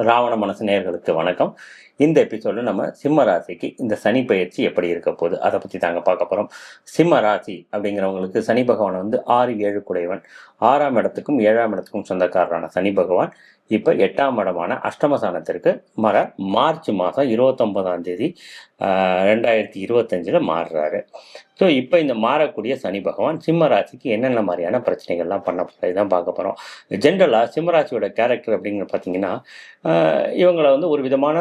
ராவண மனசு நேயர்களுக்கு வணக்கம். இந்த எபிசோடில் நம்ம சிம்ம ராசிக்கு இந்த சனி பயிற்சி எப்படி இருக்க போகுது அதை பற்றி தாங்க பார்க்க போகிறோம். சிம்ம ராசி அப்படிங்கிறவங்களுக்கு சனி பகவான் வந்து 6-7 குடையவன். 6ஆம் இடத்துக்கும் 7ஆம் இடத்துக்கும் சொந்தக்காரரான சனி பகவான் இப்போ 8ஆம் இடமான அஷ்டமஸ்தானத்திற்கு மார்ச் மாதம் 29ஆம் தேதி 2025 மாறுறாரு. ஸோ இப்போ இந்த மாறக்கூடிய சனி பகவான் சிம்ம ராசிக்கு என்னென்ன மாதிரியான பிரச்சனைகள்லாம் பண்ண போகிறது தான் பார்க்க போகிறோம். ஜென்ரலாக சிம்ம ராசியோட கேரக்டர் அப்படிங்கிறது பார்த்தீங்கன்னா, இவங்களை வந்து ஒரு விதமான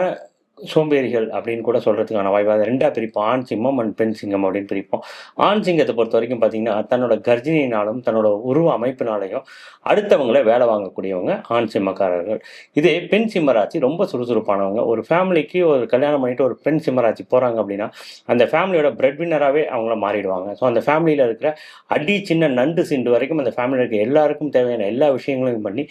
சோம்பேறிகள் அப்படின்னு கூட சொல்கிறதுக்கான வாய்ப்பு. அதை ரெண்டாக பிரிப்போம், ஆண் சிம்மம் அண்ட் பெண் சிங்கம் அப்படின்னு பிரிப்போம். ஆண் சிங்கத்தை பொறுத்த வரைக்கும் பார்த்தீங்கன்னா, தன்னோட கர்ஜினினாலும் தன்னோட உருவ அமைப்பினாலையும் அடுத்தவங்களை வேலை வாங்கக்கூடியவங்க ஆண் சிம்மக்காரர்கள். இதே பெண் சிம்மராசி ரொம்ப சுறுசுறுப்பானவங்க. ஒரு ஃபேமிலிக்கு ஒரு கல்யாணம் பண்ணிட்டு ஒரு பெண் சிம்மராசி போகிறாங்க அப்படின்னா அந்த ஃபேமிலியோட பிரெட் வின்னராகவே அவங்கள மாறிடுவாங்க. ஸோ அந்த ஃபேமிலியில் இருக்கிற அடி சின்ன நண்டு சிண்டு வரைக்கும் அந்த ஃபேமிலியில் இருக்க எல்லாருக்கும் தேவையான எல்லா விஷயங்களையும் பண்ணி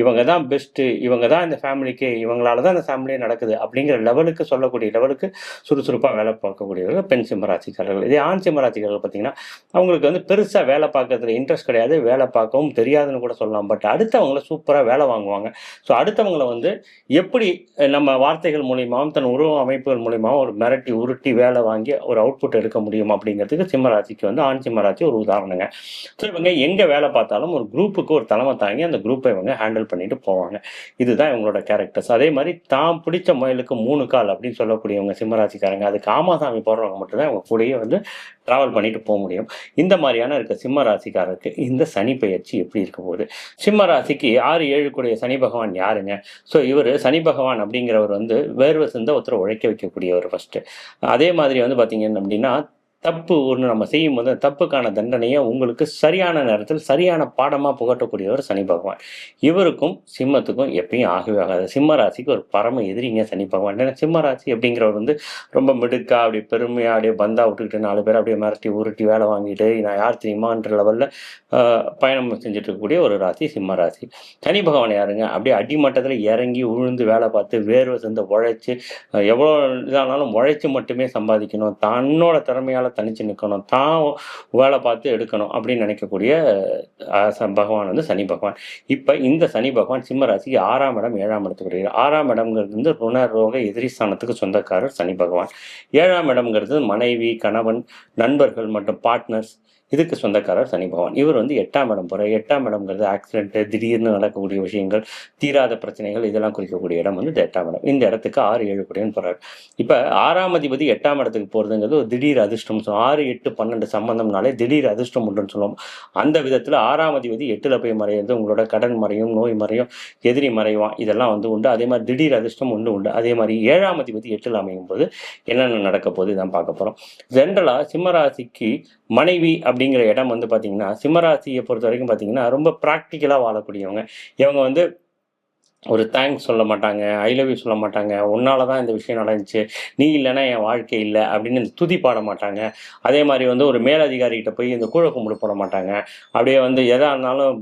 இவங்க தான் பெஸ்ட்டு, இவங்க தான் இந்த ஃபேமிலிக்கு, இவங்களால தான் அந்த ஃபேமிலியே நடக்குது அப்படிங்கிற லெவலுக்கு சொல்லக்கூடிய லெவலுக்கு சுறுசுறுப்பாக வேலை பார்க்கக்கூடியவர்கள் பெண் சிம்மராசிக்காரர்கள். இதே ஆண் சிம்மராசிக்காரர்கள் பார்த்தீங்கன்னா, அவங்களுக்கு வந்து பெருசாக வேலை பார்க்கறதுல இன்ட்ரெஸ்ட் கிடையாது, வேலை பார்க்கவும் தெரியாதுன்னு கூட சொல்லலாம். பட் அடுத்தவங்கள சூப்பராக வேலை வாங்குவாங்க. ஸோ அடுத்தவங்களை வந்து எப்படி நம்ம வார்த்தைகள் மூலியமாகவும் தன் உருவ அமைப்புகள் மூலியமாகவும் ஒரு மிரட்டி உருட்டி வேலை வாங்கி ஒரு அவுட்புட் எடுக்க முடியும் அப்படிங்கிறதுக்கு சிம்மராசிக்கு வந்து ஆண் சிம்மராசி ஒரு உதாரணங்க. ஸோ இவங்க எங்கே வேலை பார்த்தாலும் ஒரு குரூப்புக்கு ஒரு தலைமை தாங்கி அந்த குரூப்பை இவங்க ஹேண்டில் பண்ணிட்டு போவாங்க. இதுதான் இவங்களோட கேரக்டர்ஸ். அதே மாதிரி தான் பிடிச்ச முயலுக்கு 3 கால் அப்படின்னு சொல்லக்கூடியவங்க சிம்மராசிக்காரங்க. அது காமாசாமி போடுறவங்க மட்டும்தான் இவங்க கூடயே வந்து ட்ராவல் பண்ணிட்டு போக முடியும். இந்த மாதிரியான இருக்க சிம்ம ராசிக்காரருக்கு இந்த சனி பயிற்சி எப்படி இருக்க போகுது? சிம்ம ராசிக்கு 6-7 கூடிய சனி பகவான் யாருங்க? ஸோ இவர் சனி பகவான் அப்படிங்கிறவர் வந்து வேர்வை சிந்த ஒருத்தரை உழைக்க வைக்கக்கூடியவர் ஃபர்ஸ்ட். அதே மாதிரி வந்து பார்த்தீங்க அப்படின்னா, தப்பு ஒன்று நம்ம செய்யும்போது தப்புக்கான தண்டனையை உங்களுக்கு சரியான நேரத்தில் சரியான பாடமாக புகட்டக்கூடியவர் சனி பகவான். இவருக்கும் சிம்மத்துக்கும் எப்பயும் ஆகவே ஆகாது. சிம்ம ராசிக்கு ஒரு பரம எதிரிங்க சனி பகவான். ஏன்னா சிம்ம ராசி அப்படிங்கிறவர் வந்து ரொம்ப மிடுக்கா அப்படி பெருமையாக அப்படியே பந்தா விட்டுக்கிட்டு 4 பேர் அப்படியே மிரட்டி உருட்டி வேலை வாங்கிட்டு நான் யார் தெரியுமான்ற லெவலில் பயணம் செஞ்சுட்டு இருக்கக்கூடிய ஒரு ராசி சிம்ம ராசி. சனி பகவான் யாருங்க? அப்படியே அடிமட்டத்தில் இறங்கி உழுந்து வேலை பார்த்து வேர்வை சேர்ந்து உழைச்சி எவ்வளோ இதானாலும் உழைச்சி மட்டுமே சம்பாதிக்கணும், தன்னோட திறமையால் தனிச்சு நிற்கணும், தான் வேலை பார்த்து எடுக்கணும் அப்படின்னு நினைக்கக்கூடிய பகவான் வந்து சனி பகவான். இப்போ இந்த சனி பகவான் சிம்ம ராசிக்கு 6ஆம் இடம் 7ஆம் இடத்துக்கு வருகிறார். 6ஆம் இடம்ங்கிறது வந்து ருண ரோக எதிரி ஸ்தானத்துக்கு சொந்தக்காரர் சனி பகவான். 7ஆம் இடம்ங்கிறது மனைவி, கணவன், நண்பர்கள் மற்றும் பார்ட்னர்ஸ், இதுக்கு சொந்தக்காரர் சனி பகவான். இவர் வந்து 8ஆம் இடம் போகிறார். 8ஆம் இடம்ங்கிறது ஆக்சிடென்ட்டு, திடீர்னு நடக்கக்கூடிய விஷயங்கள், தீராத பிரச்சனைகள், இதெல்லாம் குறிக்கக்கூடிய இடம் வந்து 8ஆம் இடம். இந்த இடத்துக்கு 6-7 கூடியன்னு போகிறார். இப்போ 6ஆம் அதிபதி 8ஆம் இடத்துக்கு போகிறதுங்கிறது ஒரு திடீர் அதிர்ஷ்டம் சொல்லுவோம். 6, 8, 12 சம்பந்தம்னாலே திடீர் அதிர்ஷ்டம் உண்டுன்னு சொல்லுவோம். அந்த விதத்தில் 6ஆம் அதிபதி 8ல் போய் மறையிறது உங்களோட கடன் மறையும், நோய் மறையும், எதிரி மறைவான், இதெல்லாம் வந்து உண்டு. அதே மாதிரி திடீர் அதிர்ஷ்டம் உண்டு. அதே மாதிரி 7ஆம் அதிபதி 8ல் அமையும் போது என்னென்ன நடக்க போகுது இதான் பார்க்க போகிறோம். ஜென்ரலாக சிம்மராசிக்கு மனைவி அப்படிங்கிற இடம் வந்து பார்த்தீங்கன்னா, சிம்மராசியை பொறுத்த வரைக்கும் பார்த்தீங்கன்னா ரொம்ப ப்ராக்டிக்கலாக வாழக்கூடியவங்க. இவங்க வந்து ஒரு தேங்க்ஸ் சொல்ல மாட்டாங்க, ஐ லவ் யூ சொல்ல மாட்டாங்க, உன்னால தான் இந்த விஷயம் நடந்துச்சு, நீ இல்லைன்னா என் வாழ்க்கை இல்லை அப்படின்னு இந்த துதி பாட மாட்டாங்க. அதே மாதிரி வந்து ஒரு மேலதிகாரிகிட்ட போய் இந்த கூழ கும்பிடு போட மாட்டாங்க. அப்படியே வந்து எதாக இருந்தாலும்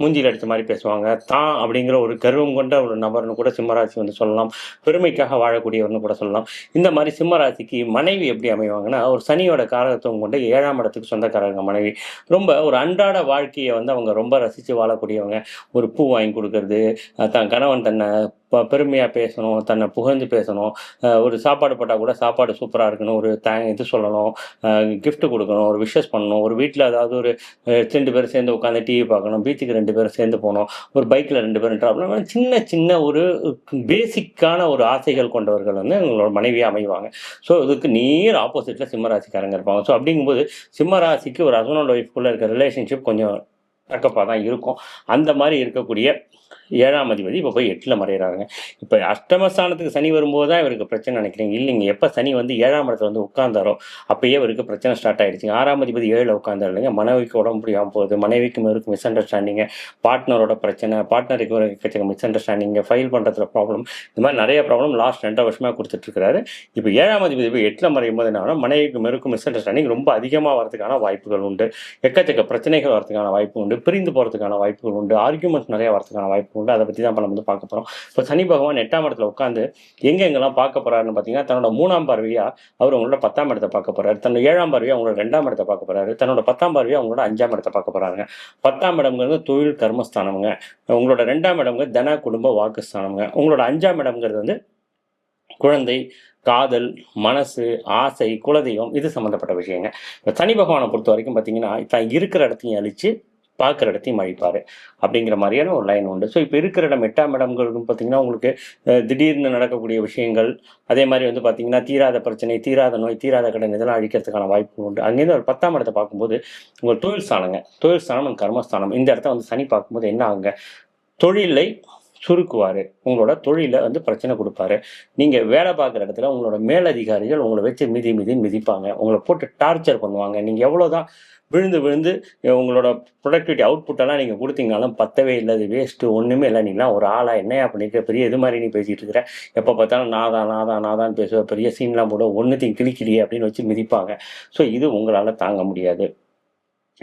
மூஞ்சியில் அடித்த மாதிரி பேசுவாங்க. தான் அப்படிங்கிற ஒரு கர்வம் கொண்ட ஒரு நபர்னு கூட சிம்மராசி வந்து சொல்லலாம். பெருமைக்காக வாழக்கூடியவர்னு கூட சொல்லலாம். இந்த மாதிரி சிம்மராசிக்கு மனைவி எப்படி அமைவாங்கன்னா, ஒரு சனியோட காரகத்துவம் கொண்ட 7ஆம் இடத்துக்கு சொந்தக்காரங்க மனைவி. ரொம்ப ஒரு அன்றாட வாழ்க்கையை வந்து அவங்க ரொம்ப ரசித்து வாழக்கூடியவங்க. ஒரு பூ வாங்கி கொடுக்கறது, தான் கணவன் தன்னை பெருமையாக பேசணும், தன்னை புகழ்ந்து பேசணும், ஒரு சாப்பாடு போட்டால் கூட சாப்பாடு சூப்பராக இருக்கணும், ஒரு இது சொல்லணும், கிஃப்ட் கொடுக்கணும், ஒரு விஷஸ் பண்ணணும், ஒரு வீட்டில் அதாவது ஒரு 2 பேர் சேர்ந்து உட்காந்து டிவி பார்க்கணும், பீச்சுக்கு 2 பேரும் சேர்ந்து போகணும், ஒரு பைக்கில் 2 பேரும் ட்ராவல், சின்ன சின்ன ஒரு பேசிக்கான ஒரு ஆசைகள் கொண்டவர்கள் வந்து எங்களோட மனைவியாக அமைவாங்க. ஸோ இதுக்கு நேர் ஆப்போசிட்டில் சிம்மராசிக்காரங்க இருப்பாங்க. ஸோ அப்படிங்கும்போது சிம்மராசிக்கு ஒரு ஹஸ்பண்ட் ஒய்ஃப்குள்ளே இருக்க ரிலேஷன்ஷிப் கொஞ்சம் தக்கப்பாக தான் இருக்கும். அந்த மாதிரி இருக்கக்கூடிய 7ஆம் அதிபதி இப்போ போய் 8ல் மறைகிறாங்க. இப்போ அஷ்டமஸ்தானத்துக்கு சனி வரும்போது தான் இவருக்கு பிரச்சனை நினைக்கிறீங்க. இல்லைங்க, எப்போ சனி வந்து 7ஆம் இடத்துல வந்து உட்கார்ந்தாரோ அப்பயே இவருக்கு பிரச்சனை ஸ்டார்ட் ஆகிடுச்சிங்க. 6ஆம் அதிபதி 7ல் உட்கார்ந்தார் இல்லைங்க, மனைவிக்கு உடம்பு முடியாமல் போகுது, மனைவிக்கும் இவருக்கு மிஸ் அண்டர்ஸ்டாண்டிங்கு, பார்ட்னரோட பிரச்சனை, பார்ட்னருக்கு ஒரு மிஸ் அண்டர்ஸ்டாண்டிங்கு, ஃபைல் பண்ணுறதுல ப்ராப்ளம், இந்த மாதிரி நிறைய ப்ராப்ளம் லாஸ்ட் 2 வருஷமாக கொடுத்துட்ருக்கிறாரு. இப்போ 7ஆம் அதிபதி போய் 8ல் மறையும் போது என்ன மனைவிக்கும் இவருக்கும் மிஸ் அண்டர்ஸ்டாண்டிங் ரொம்ப அதிகமாக வரதுக்கான வாய்ப்புகள் உண்டு. எக்கச்சக்க பிரச்சனைகள் வரதுக்கான வாய்ப்பு உண்டு. பிரிந்து போகிறதுக்கான வாய்ப்புகள் உண்டு. ஆர்கியூமெண்ட்ஸ் நிறைய வரதுக்கான வாய்ப்பு வாய்ப்பு உண்டு. அதை பற்றி தான் இப்போ நம்ம வந்து பார்க்க போகிறோம். இப்போ சனி பகவான் 8ஆம் இடத்துல உட்காந்து எங்கெங்கெல்லாம் பார்க்க போகிறாருன்னு பார்த்தீங்கன்னா, தன்னோட 3ஆம் பார்வையாக அவர் உங்களோட 10ஆம் இடத்தை பார்க்க போகிறாரு. தன்னோட 7ஆம் பார்வையாக உங்களோட 2ஆம் இடத்தை பார்க்க போகிறாரு. தன்னோட 10ஆம் பார்வையாக உங்களோட 5ஆம் இடத்தை பார்க்க போகிறாருங்க. 10ஆம் இடம்ங்கிறது தொழில் கர்மஸ்தானமுங்க. உங்களோட 2ஆம் இடம்ங்கிறது தன குடும்ப வாக்குஸ்தானமுங்க. உங்களோட 5ஆம் இடம்ங்கிறது வந்து குழந்தை, காதல், மனசு, ஆசை, குலதெய்வம் இது சம்மந்தப்பட்ட விஷயங்க. இப்போ சனி பகவானை பொறுத்த வரைக்கும் பார்த்தீங்கன்னா, தான் இருக்கிற இடத்தையும் அழித்து பார்க்குற இடத்தையும் அழிப்பார் அப்படிங்கிற மாதிரியான ஒரு லைன் உண்டு. ஸோ இப்போ இருக்கிற இடம் 8ஆம் இடம்ங்கிறது பார்த்தீங்கன்னா உங்களுக்கு திடீர்னு நடக்கக்கூடிய விஷயங்கள், அதே மாதிரி வந்து பார்த்தீங்கன்னா தீராத பிரச்சனை, தீராத நோய், தீராத கடன் இதெல்லாம் அழிக்கிறதுக்கான வாய்ப்பு உண்டு. அங்கேருந்து ஒரு 10ஆம் இடத்தை பார்க்கும்போது உங்கள் தொழில் ஸ்தானங்க, தொழில் ஸ்தானம் கர்மஸ்தானம், இந்த இடத்த வந்து சனி பார்க்கும்போது என்ன ஆகுங்க, தொழிலை சுருக்குவார், உங்களோட தொழிலை வந்து பிரச்சனை கொடுப்பாரு. நீங்கள் வேலை பார்க்குற இடத்துல உங்களோட மேலதிகாரிகள் உங்களை வச்சு மிதிப்பாங்க, உங்களை போட்டு டார்ச்சர் பண்ணுவாங்க. நீங்கள் எவ்வளோதான் விழுந்து விழுந்து உங்களோட ப்ரொடக்டிவிட்டி அவுட்புட்டெல்லாம் நீங்கள் கொடுத்தீங்கனாலும் பத்தவே இல்லை, அது வேஸ்ட்டு, ஒன்றுமே இல்லை, நீங்களாம் ஒரு ஆளாக என்னையா பண்ணியிருக்க, பெரிய இது மாதிரி நீ பேசிகிட்டு இருக்கிற, எப்போ பார்த்தாலும் நாதான் பேசுவேன், பெரிய சீன்லாம் போட ஒன்றுத்தையும் கிளிக்கிறியே அப்படின்னு வச்சு மிதிப்பாங்க. ஸோ இது உங்களால் தாங்க முடியாது.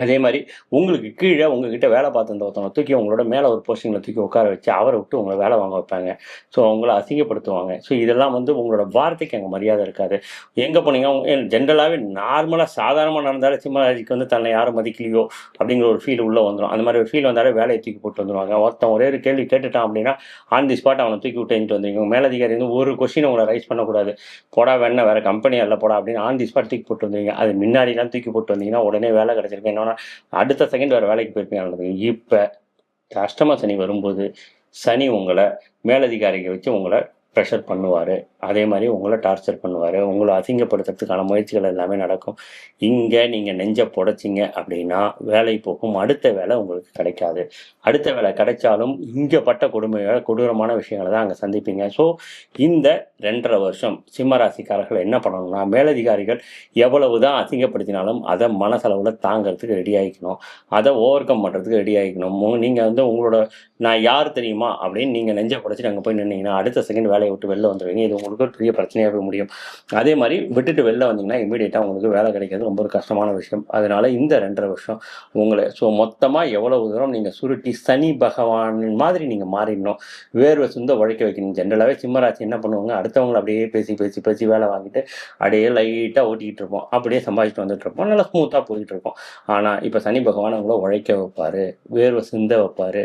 அதே மாதிரி உங்களுக்கு கீழே உங்ககிட்ட வேலை பார்த்துருந்த ஒருத்தவங்க தூக்கி உங்களோட மேலே ஒரு போஸ்டிங்கில் தூக்கி உட்கார வச்சு அவரை விட்டு உங்களை வேலை வாங்க வைப்பாங்க. ஸோ அவங்கள அசிங்கப்படுத்துவாங்க. ஸோ இதெல்லாம் வந்து உங்களோட வார்த்தைக்கு அங்கே மரியாதை இருக்காது. எங்கே போனீங்க ஜென்ரலாகவே நார்மலாக சாதாரணமாக நடந்தாலே சிம்மராசிக்கு வந்து தன்னை யாரும் மதிக்கலையோ அப்படிங்கிற ஒரு ஃபீல் உள்ளே வந்துடும். அந்த மாதிரி ஒரு ஃபீல் வந்தாலே வேலையை தூக்கி போட்டு வந்துடுவாங்க. ஒருத்தன் ஒரே ஒரு கேள்வி கேட்டுட்டான் அப்படின்னா ஆன் தி ஸ்பாட் அவனை தூக்கி விட்டு எழுந்துட்டு வந்துருங்க. மேலதிகாரி வந்து ஒரு கொஸ்டின் உங்களை ரைஸ் பண்ணக்கூடாது, போடா வேணா வேறு கம்பெனி அல்ல போடா அப்படின்னு ஆன் தி ஸ்பாட் தூக்கி போட்டு வந்துருங்க. அது முன்னாடிலாம் தூக்கி போட்டு வந்தீங்கன்னா உடனே வேலை கிடச்சிருக்கு, என்னன்னா அடுத்த செகண்ட் வேறு வேலைக்கு போயிருப்பீங்க. இப்போ அஷ்டம சனி வரும்போது சனி உங்களை மேலதிகாரிகளை வச்சு உங்களை ப்ரெஷர் பண்ணுவார். அதே மாதிரி உங்களை டார்ச்சர் பண்ணுவார். உங்களை அசிங்கப்படுத்துறதுக்கான முயற்சிகள் எல்லாமே நடக்கும். இங்கே நீங்கள் நெஞ்சை புடைச்சிங்க அப்படின்னா வேலை போகும், அடுத்த வேலை உங்களுக்கு கிடைக்காது. அடுத்த வேலை கிடைச்சாலும் இங்கே பட்ட கொடூரமான விஷயங்களை தான் அங்கே சந்திப்பீங்க. ஸோ இந்த 2.5 வருஷம் சிம்மராசிக்காரர்கள் என்ன பண்ணணும்னா, மேலதிகாரிகள் எவ்வளவு தான் அசிங்கப்படுத்தினாலும் அதை மனசளவில் தாங்கிறதுக்கு ரெடி ஆகிக்கணும், அதை ஓவர் கம் பண்ணுறதுக்கு ரெடி ஆகிக்கணும். நீங்கள் வந்து உங்களோட நான் யார் தெரியுமா அப்படின்னு நீங்கள் நெஞ்சை புடைச்சிட்டு அங்கே போய் நின்னீங்கன்னா அடுத்த செகண்ட் வேலையை விட்டு வெளில வந்துடுவீங்க. இது உங்களுக்கு ஒரு பெரிய பிரச்சனையாக முடியும். அதே மாதிரி விட்டுட்டு வெளில வந்தீங்கன்னா இமீடியட்டாக உங்களுக்கு வேலை கிடைக்கிறது ரொம்ப ஒரு கஷ்டமான விஷயம். அதனால இந்த 2.5 வருஷம் உங்களை மொத்தமாக எவ்வளவு தூரம் நீங்கள் சுருட்டி சனி பகவான் மாதிரி நீங்கள் மாறிடணும், வேர்வை சுந்த உழைக்க வைக்கணும். ஜென்ரலாகவே சிம்மராசி என்ன பண்ணுவாங்க, அடுத்தவங்களை அப்படியே பேசி வேலை வாங்கிட்டு அப்படியே லைட்டாக ஓட்டிக்கிட்டு இருப்போம், அப்படியே சம்பாதிச்சுட்டு வந்துட்டு இருப்போம், நல்லா ஸ்மூத்தாக போயிட்டு இருப்போம். ஆனால் இப்போ சனி பகவான் உங்களை உழைக்க வைப்பார், வேர்வை சிந்த வைப்பார்,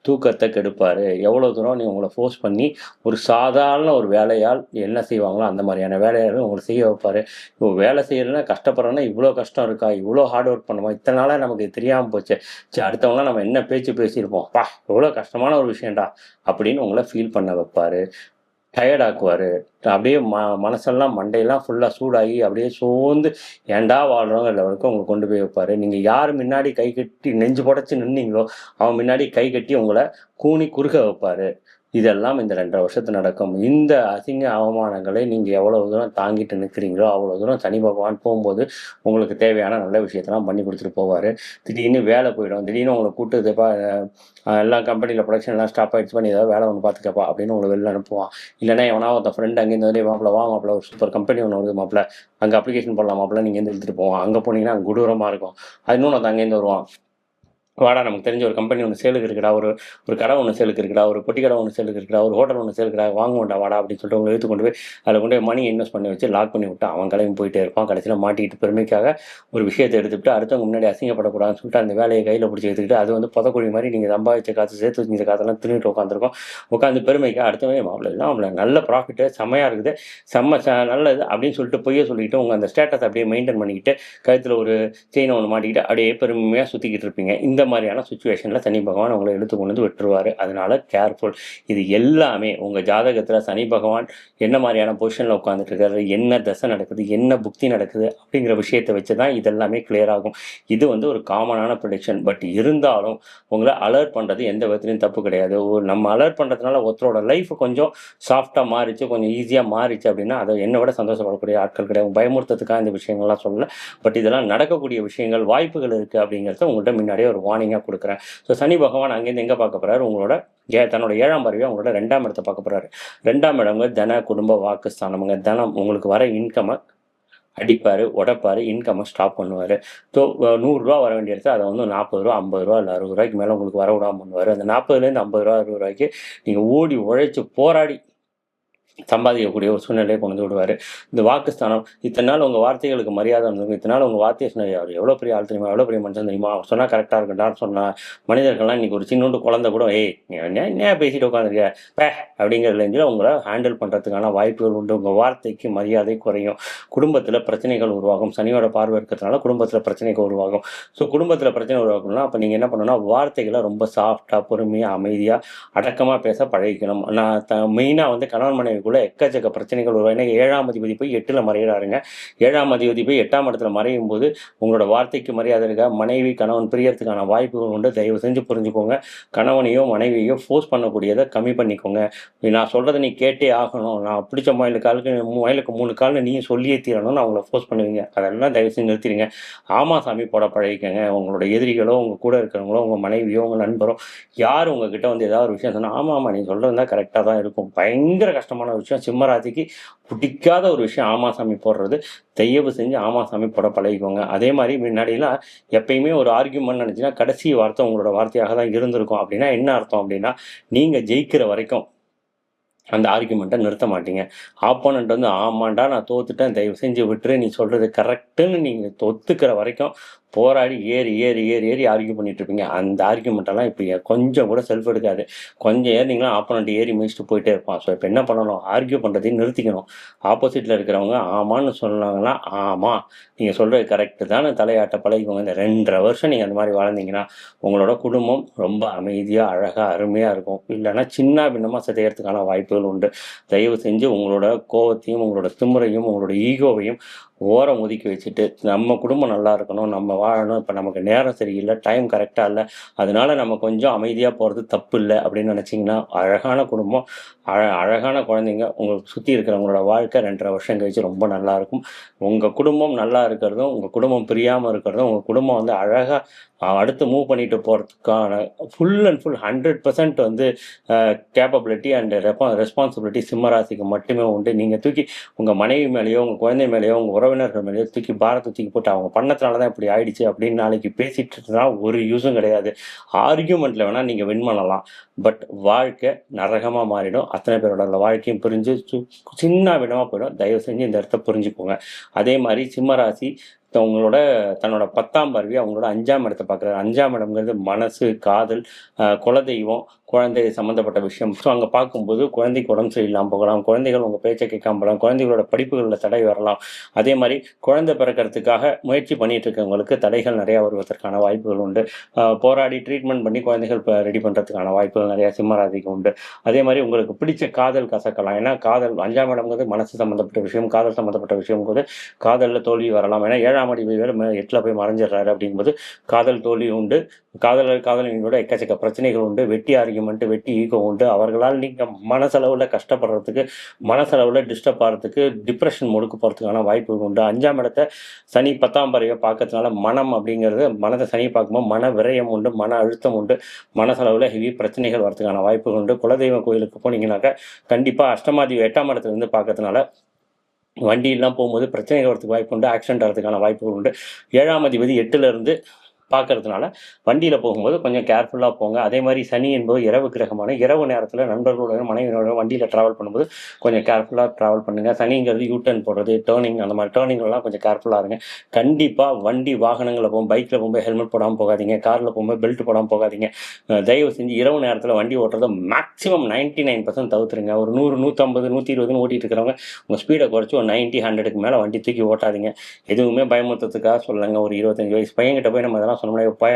தூக்கத்தை கெடுப்பார். எவ்வளோ தூரம் நீ உங்களை ஃபோர்ஸ் பண்ணி ஒரு சாதாரண ஒரு வேலையால் என்ன செய்வாங்களோ அந்த மாதிரியான வேலையாலும் உங்களை செய்ய வைப்பார். இப்போ வேலை செய்யறதுன்னா கஷ்டப்படுறோன்னா இவ்வளோ கஷ்டம் இருக்கா, இவ்வளோ ஹார்ட் ஒர்க் பண்ணுவோம், இத்தனை நாளாக நமக்கு தெரியாமல் போச்சு, சரி அடுத்தவங்களாம் நம்ம என்ன பேசியிருப்போம், எவ்வளோ கஷ்டமான ஒரு விஷயம்டா அப்படின்னு உங்களை ஃபீல் பண்ண வைப்பார், டயர்டாக்குவார். அப்படியே மனசெல்லாம் மண்டையெல்லாம் ஃபுல்லாக சூடாகி அப்படியே சோர்ந்து ஏண்டா வாழ்கிறோங்கிற லெவலுக்கு உங்களை கொண்டு போய் வைப்பார். நீங்கள் யார் முன்னாடி கை கட்டி நெஞ்சு புடைச்சி நின்னீங்களோ அவன் முன்னாடி கை கட்டி உங்களை கூனி குறுக வைப்பார். இதெல்லாம் இந்த 2.5 வருஷத்து நடக்கும். இந்த அசிங்க அவமானங்களை நீங்கள் எவ்வளோ தூரம் தாங்கிட்டு நிற்கிறீங்களோ அவ்வளோ தூரம் சனி பகவான் போகும்போது உங்களுக்கு தேவையான நல்ல விஷயத்தெல்லாம் பண்ணி கொடுத்துட்டு போவார். திடீர்னு வேலை போயிடும், திடீர்னு உங்களை கூட்டுதுப்பா எல்லாம் கம்பெனியில் ப்ரொடக்ஷன் எல்லாம் ஸ்டாப் ஆகிடுச்சு பண்ணி ஏதாவது வேலை ஒன்று பார்த்துக்கப்பா அப்படின்னு உங்களை வெளில அனுப்புவான். இல்லைனா எவனா ஒருத்த ஃப்ரெண்ட் அங்கேருந்து வந்து மாப்பிள்ள ஒரு சூப்பர் கம்பெனி ஒன்று வருது மாப்பிள்ள, அங்கே அப்ளிகேஷன் பண்ணலாம் மாப்பிள்ள, நீங்கள் வந்து எடுத்துகிட்டு போவான். அங்கே போனீங்கன்னா அங்கே கொடூரமாக இருக்கும். அது இன்னொன்று அந்த அங்கேருந்து வருவான், வாடா நமக்கு தெரிஞ்ச ஒரு கம்பெனி ஒன்று சேலுக்கு இருக்குடா, ஒரு கடை ஒன்று சேலுக்கு இருக்குடா, ஒரு பொட்டி கடை ஒன்று சேலுக்கு இருக்குடா, ஒரு ஹோட்டல் ஒன்று சேலுக்குடா, வாங்க வேண்டாம் வாடா அப்படின்னு சொல்லிட்டு உங்களை எடுத்து கொண்டு போய் அதில் கொண்டு போய் மணி இன்வெஸ்ட் பண்ணி வச்சு லாக் பண்ணி விட்டு அவன் கிளம்பி போயிட்டே இருப்பான். கடைசியில் மாட்டிக்கிட்டு பெருமைக்காக ஒரு விஷயத்தை எடுத்துக்கிட்டு அடுத்தவங்க முன்னாடி அசிங்கப்படக்கூடாதுன்னு சொல்லிட்டு அந்த வேலையை கையில் பிடிச்சி எடுத்துக்கிட்டு அது வந்து புதக்குழி மாதிரி நீங்கள் சம்பாதிச்ச காசு சேர்த்து வச்சு காசெல்லாம் தின்னுட்டு உட்காந்து பெருமைக்கு அடுத்தவங்க மாப்பிள்ள நல்ல ப்ராஃபிட்டு செம்மையாக இருக்குது, நல்லது அப்படின்னு சொல்லிட்டு பொய்ய சொல்லிக்கிட்டு உங்கள் அந்த ஸ்டேட்டஸ் அப்படியே மெயின்டைன் பண்ணிக்கிட்டு கழுத்தில் ஒரு செயினை ஒன்று மாட்டிக்கிட்டு அப்படியே பெருமையாக சுற்றிக்கிட்டு இருப்பீங்க. இந்த மாதிரியான சுச்சுவேஷன் சனி பகவான் உங்களை எடுத்து கொண்டு வந்து விட்டுருவாரு. அதனால கேர்ஃபுல். இது எல்லாமே உங்க ஜாதகத்துல சனி பகவான் என்ன மாதிரியான பொசிஷன்ல உட்காந்துட்டு இருக்காரு, என்ன தசை நடக்குது, என்ன புக்தி நடக்குது அப்படிங்கிற விஷயத்தை வச்சுதான் இதெல்லாமே கிளியர் ஆகும். இது வந்து ஒரு காமனான ப்ரெடிக்ஷன். பட் இருந்தாலும் உங்களை அலர்ட் பண்றது எந்த விதத்துலையும் தப்பு கிடையாது. நம்ம அலர்ட் பண்றதுனால ஒருத்தரோட லைஃப் கொஞ்சம் சாஃப்டா மாறிச்சு, கொஞ்சம் ஈஸியா மாறிச்சு அப்படின்னா அதை என்னை விட சந்தோஷப்படக்கூடிய ஆட்கள் கிடையாது. பயமுறுத்ததுக்காக இந்த விஷயங்கள்லாம் சொல்லல. பட் இதெல்லாம் நடக்கக்கூடிய விஷயங்கள், வாய்ப்புகள் இருக்கு அப்படிங்கிறத உங்கள்கிட்ட முன்னாடியே ஒரு வார்னிங்கா கொடுக்குறேன். ஸோ சனி பகவான் அங்கேருந்து எங்கே பார்க்க போகிறாரு, உங்களோட தன்னோட 7ஆம் பார்வையாக உங்களோட 2ஆம் இடத்தை பார்க்க போகிறாரு. 2ஆம் இடங்க தன குடும்ப வாக்குஸ்தானமுங்க. தனம் உங்களுக்கு வர இன்கம்மை அடிப்பாரு, உடைப்பாரு, இன்கம்ம ஸ்டாப் பண்ணுவாரு. ஸோ ரூ. 100 வர வேண்டிய இடத்துல அத வந்து ரூ. 40, ரூ. 50 இல்ல ரூ. 60க்கு மேல உங்களுக்கு வரவிடாம பண்ணுவாரு. அந்த ரூ. 40லேருந்து ரூ. 50, ரூ. 60க்கு நீங்க ஓடி உழைச்சு போராடி சம்பாதிக்கக்கூடிய ஒரு சூழ்நிலையை கொண்டு வந்து விடுவாரு. இந்த வாக்குஸ்தானம், இத்தன நாள் உங்க வார்த்தைகளுக்கு மரியாதை இருந்திருக்கும். இத்தன நாள் உங்க வார்த்தைய சொன்ன அவரு எவ்வளோ பெரிய ஆள் தெரியுமா? எவ்வளோ பெரிய மனுஷன் தெரியுமா? அவர் சொன்னா கரெக்ட்டா இருக்கும்டான்னு சொன்ன மனிதர்கள்லாம் இன்னைக்கு ஒரு சின்னூண்டு குழந்தை கூட, "ஏய்! நீ என்னய்யா பேசிட்டு உட்காந்துருக்க? பே!" அப்படிங்கிற ரேஞ்சுல உங்கள ஹேண்டில் பண்றதுக்கான வாய்ப்புகள் உண்டு. உங்க வார்த்தைக்கு மரியாதை குறையும். குடும்பத்தில பிரச்சனைகள் உருவாகும். சனியோட பார்வை இருக்கிறதுனால குடும்பத்தில பிரச்சனைகள் உருவாகும். ஸோ குடும்பத்தில பிரச்சனை உருவாக்கணும்னா, அப்ப நீங்க என்ன பண்ணணும்னா, வார்த்தைகள ரொம்ப சாஃப்ட்டா, பொறுமையா, அமைதியா, அடக்கமா பேச பழகிக்கணும். நான் மெயினா வந்து கணவன் மனைவிக்குள்ள எக்கச்சக்க பிரச்சனைகள் வரும். ஏன்னா 7ஆம் அதிபதி போய் 8ல மறையிறாருங்க. 7ஆம் அதிபதி போய் 8ஆம் இடத்துல மறையும்போது, உங்களோட வார்த்தைக்கு மரியாதை இருக்கா? மனைவி, கணவன் பிரியறதுக்கான வாய்ப்புகள் உண்டு. தயவு செஞ்சு புரிஞ்சுக்கோங்க. கணவனையோ, மனைவியையோ ஃபோர்ஸ் பண்ணக்கூடியத கம்மி பண்ணிக்கோங்க. நான் சொல்றத நீ கேட்டே ஆகணும். நான் பிடிச்ச மயிலுக்கு 3 கால்னு நீயும் சொல்லியே தீரணும்னு அவங்கள ஃபோர்ஸ் பண்ணுவீங்க. அதெல்லாம் தயவு செஞ்சு நிறுத்திடுங்க. ஆமா சாமி போட பழகிக்கங்க. உங்களோட எதிரிகளோ, உங்க கூட இருக்கிறவங்களோ, உங்க மனைவியோ, உங்க நண்பரோ யார் உங்ககிட்ட வந்து ஏதாவது ஒரு விஷயம் சொன்னா, ஆமா, நீ சொல்றது தான் கரெக்ட்டா தான் இருக்கும். பயங்கர கஷ்டமான விஷயம். சிம்ம ராசிக்கு பிடிக்காத ஒரு விஷயம் ஆமா சாமி போடுறது. தயவு செஞ்சு ஆமா சாமி போட பழகிக்கோங்க. அதே மாரி முன்னாடிலாம் எப்பயுமே ஒரு ஆர்கியூமெண்ட் நடந்துச்சுன்னா, கடைசி வார்த்தை உங்களோட வார்த்தையாக தான் இருந்திருக்கும். அப்படின்னா என்ன அர்த்தம் அப்படின்னா, நீங்க ஜெயிக்கிற வரைக்கும் அந்த ஆர்கியூமெண்ட்ட நிறுத்த மாட்டீங்க. ஆப்போனன்ட் வந்து ஆமான்டா நான் தோத்துட்டேன். தயவு செஞ்சு விட்டுரு. நீ சொல்றது கரெக்ட்டுன்னு நீங்க ஒத்துக்கிற வரைக்கும் போராடி ஏறி ஆர்கியூ பண்ணிட்டு இருப்பீங்க. அந்த ஆர்கியூமெண்ட்டெல்லாம் இப்ப கொஞ்சம் கூட செல்ஃப் எடுக்காது. கொஞ்சம் ஏறுனீங்கன்னா ஆப்போனன்ட் ஏறி மிதிச்சுட்டு போயிட்டே இருப்பான். ஸோ இப்ப என்ன பண்ணணும்? ஆர்கியூ பண்றதையும் நிறுத்திக்கணும். ஆப்போசிட்ல இருக்கிறவங்க ஆமான்னு சொன்னாங்கன்னா, ஆமா நீங்க சொல்றது கரெக்ட்டு தான்னு தலையாட்ட பழகிக்கோங்க. இந்த 2 1/2 வருஷம் நீங்க அந்த மாரி வாழ்ந்தீங்கன்னா, உங்களோட குடும்பம் ரொம்ப அமைதியா, அழகா, அருமையா இருக்கும். இல்லன்னா சின்ன பின்னமா சிதையறதுக்கான வாய்ப்புகள் உண்டு. தயவு செஞ்சு உங்களோட கோவத்தையும், உங்களோட திமிரையும், உங்களோட ஈகோவையும் ஓரம் ஒதுக்கி வச்சுட்டு, நம்ம குடும்பம் நல்லா இருக்கணும், நம்ம வாழணும், இப்ப நமக்கு நேரம் சரியில்ல, டைம் கரெக்ட்டா இல்ல, அதனால நம்ம கொஞ்சம் அமைதியா போறது தப்பில்ல அப்படின்னு நினைச்சீங்கன்னா, அழகான குடும்பம், அழகான குழந்தைங்க, உங்களுக்கு சுத்தி இருக்கிறவங்களோட வாழ்க்கை 2 1/2 வருஷம் கழிச்சு ரொம்ப நல்லாயிருக்கும். உங்க குடும்பம் நல்லா இருக்கிறதும், உங்க குடும்பம் பிரியாம இருக்கிறதும், உங்க குடும்பம் வந்து அழகா அடுத்து மூவ் பண்ணிட்டு போறதுக்கான ஃபுல் அண்ட் ஃபுல் 100% வந்து கேப்பபிலிட்டி அண்ட் ரெஸ்பான்சிபிலிட்டி சிம்ம ராசிக்கு மட்டுமே உண்டு. நீங்க தூக்கி உங்க மனைவி மேலேயோ, உங்க குழந்தை மேலேயோ, உங்க உறவினர்கள் மேலேயோ தூக்கி பாரத்த தூக்கி போட்டு அவங்க பண்ணதுனால தான் இப்படி ஆயிடுச்சு அப்படின்னு நாளைக்கு பேசிட்டு இருந்தா ஒரு யூஸும் கிடையாது. ஆர்கியூமெண்ட்ல வேணா நீங்க வின் பண்ணலாம். பட் வாழ்க்கை நரகமா மாறிடும். அத்தனை பேரோட வாழ்க்கையும் பிரிஞ்சு சின்ன விடமா போயிடும். தயவு செஞ்சு இந்த இடத்த புரிஞ்சுக்கோங்க. அதே மாரி சிம்ம ராசி உங்களோட தன்னோட 10ஆம் பார்வையா அவங்களோட 5ஆம் இடத்த பார்க்குறாரு. 5ஆம் இடம்ங்கிறது மனசு, காதல், குலதெய்வம், குழந்தை சம்மந்தப்பட்ட விஷயம். ஸோ அங்க பார்க்கும்போது குழந்தைக்கு உடம்பு சரியில்லாம போகலாம். குழந்தைகள் உங்க பேச்ச கேட்காம போகலாம். குழந்தைகளோட படிப்புகள்ல தடை வரலாம். அதே மாரி குழந்தை பிறக்கறதுக்காக முயற்சி பண்ணிட்டு இருக்கவங்களுக்கு தடைகள் நிறையா வருவதற்கான வாய்ப்புகள் உண்டு. போராடி ட்ரீட்மெண்ட் பண்ணி குழந்தைகள் ரெடி பண்றதுக்கான வாய்ப்புகள் நிறையா சிம்ம ராசிக்கு உண்டு. அதே மாரி உங்களுக்கு பிடிச்ச காதல் கசக்கலாம். ஏன்னா காதல் 5ஆம் இடம்ங்கிறது மனசு சம்மந்தப்பட்ட விஷயம், காதல் சம்மந்தப்பட்ட விஷயம்ங்கும்போது காதல்ல தோல்வி வரலாம். ஏன்னா 7ஆம் அதிபதி வேற 8ல போய் மறைஞ்சிடுறாரு அப்படிங்கும்போது காதல் தோல்வி உண்டு. காதலர்களோட எக்கச்சக்க பிரச்சனைகள் உண்டு. வெட்டி ஆர்கியூமெண்ட், வெட்டி ஈகோ உண்டு. அவர்களால் நீங்க மனசளவுல கஷ்டப்படுறதுக்கு, மனசளவுல டிஸ்டர்ப் ஆறதுக்கு, டிப்ரஷன் மோடுக்கு போறதுக்கான வாய்ப்புகள் உண்டு. 5ஆம் இடத்த சனி 10ஆம் பார்வையா பார்க்கறதுனால மனம் அப்படிங்கிறது மனத சனி பார்க்கும்போது மன விரயம் உண்டு, மன அழுத்தம் உண்டு. மனசளவுல ஹெவி பிரச்சனைகள் வரதுக்கான வாய்ப்புகள் உண்டு. குலதெய்வ கோயிலுக்கு போனீங்கன்னாக்கா கண்டிப்பா 8ஆம் இடத்துல இருந்து பார்க்கறதுனால வண்டியெல்லாம் போகும்போது பிரச்சனைகள் வரதுக்கு வாய்ப்பு உண்டு. ஆக்சிடென்ட் ஆகிறதுக்கான வாய்ப்புகள் உண்டு. 7ஆம் அதிபதி 8ல இருந்து பார்க்கறதுனால வண்டியில போகும்போது கொஞ்சம் கேர்ஃபுல்லா போங்க. அதே மாரி சனி என்பது இரவு கிரகமான இரவு நேரத்தில நண்பர்களோட மனைவியோட வண்டியில டிராவல் பண்ணும்போது கொஞ்சம் கேர்ஃபுல்லா டிராவல் பண்ணுங்க. சனிங்கிறது யூ டர்ன் போடுறது, டர்னிங் அந்த மாரி டர்னிங்லலாம் கொஞ்சம் கேர்ஃபுல்லா இருங்க. கண்டிப்பா வண்டி வாகனங்கள்ல பைக்ல போகும்போது ஹெல்மெட் போடாம போகாதீங்க. கார்ல போகும்போது பெல்ட் போடாம போகாதீங்க. தயவு செஞ்சு இரவு நேரத்தில வண்டி ஓட்டுறத மேக்ஸிமம் 99% தவிர்த்துருங்க. ஒரு 100, 150, 120ன்னு ஓட்டிட்டு இருக்கிறவங்க உங்க ஸ்பீட குறைச்சு ஒரு 90, 100க்கு மேல வண்டி தூக்கி ஓட்டாதீங்க. எதுவுமே பயமுறுத்துறதுக்காக சொல்லலங்க. ஒரு 25 வயசு பையன்கிட்ட போய் நம்ம இதெல்லாம் சொன்னோம்னா, "எப்பா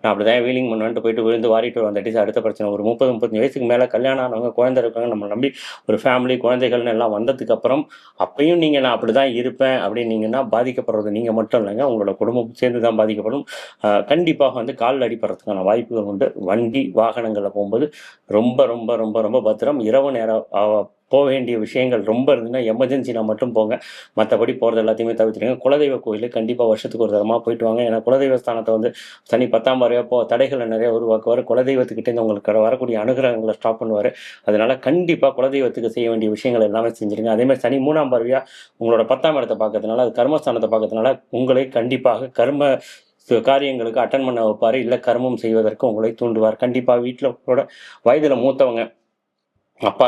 நான் அப்படிதான் வீலிங் பண்ணுவேன்ட்டு போயிட்டு விழுந்து வாரிட்டு வந்துட்டு அடுத்த பிரச்சனை." ஒரு 30, 35 வயசுக்கு மேல கல்யாணம் ஆனவங்க, குழந்தை இருக்காங்க, நம்மள நம்பி ஒரு ஃபேமிலி, குழந்தைகள்னு எல்லாம் வந்ததுக்கப்புறம் அப்பயும் நீங்க நான் அப்படிதான் இருப்பேன் அப்படின்னீங்கன்னா, பாதிக்கப்படுறது நீங்க மட்டும் இல்லைங்க. உங்களோட குடும்பமும் சேர்ந்து தான் பாதிக்கப்படும். கண்டிப்பாக வந்து கால்ல அடிபடுறதுக்கான வாய்ப்புகள் உண்டு. வண்டி, வாகனங்கள்ல போகும்போது ரொம்ப ரொம்ப ரொம்ப ரொம்ப பத்திரம். இரவு நேரம் போக வேண்டிய விஷயங்கள் ரொம்ப இருந்ததுன்னா எமர்ஜென்சினா மட்டும் போங்க. மற்றபடி போகிறது எல்லாத்தையுமே தவிர்த்துடுங்க. குலதெய்வ கோயிலுக்கு கண்டிப்பாக வருஷத்துக்கு ஒரு தரமாக போயிட்டு வாங்க. ஏன்னா குலதெய்வ ஸ்தானத்தை வந்து சனி 10ஆம் பார்வையாக தடைகளை நிறைய உருவாக்குவார். குலதெய்வத்துக்கிட்டேருந்து உங்களுக்கு வரக்கூடிய அனுகிரகங்களை ஸ்டாப் பண்ணுவார். அதனால கண்டிப்பாக குலதெய்வத்துக்கு செய்ய வேண்டிய விஷயங்கள் எல்லாமே செஞ்சுருங்க. அதேமாதிரி சனி 3ஆம் பார்வையாக உங்களோட 10ஆம் இடத்தை பார்க்கறதுனால, அது கர்மஸ்தானத்தை பார்க்கறதுனால உங்களை கண்டிப்பாக கர்ம காரியங்களுக்கு அட்டன் பண்ண வைப்பார். இல்லை கர்மம் செய்வதற்கு உங்களை தூண்டுவார். கண்டிப்பாக வீட்டில் உங்களோட வயதில் மூத்தவங்க அப்பா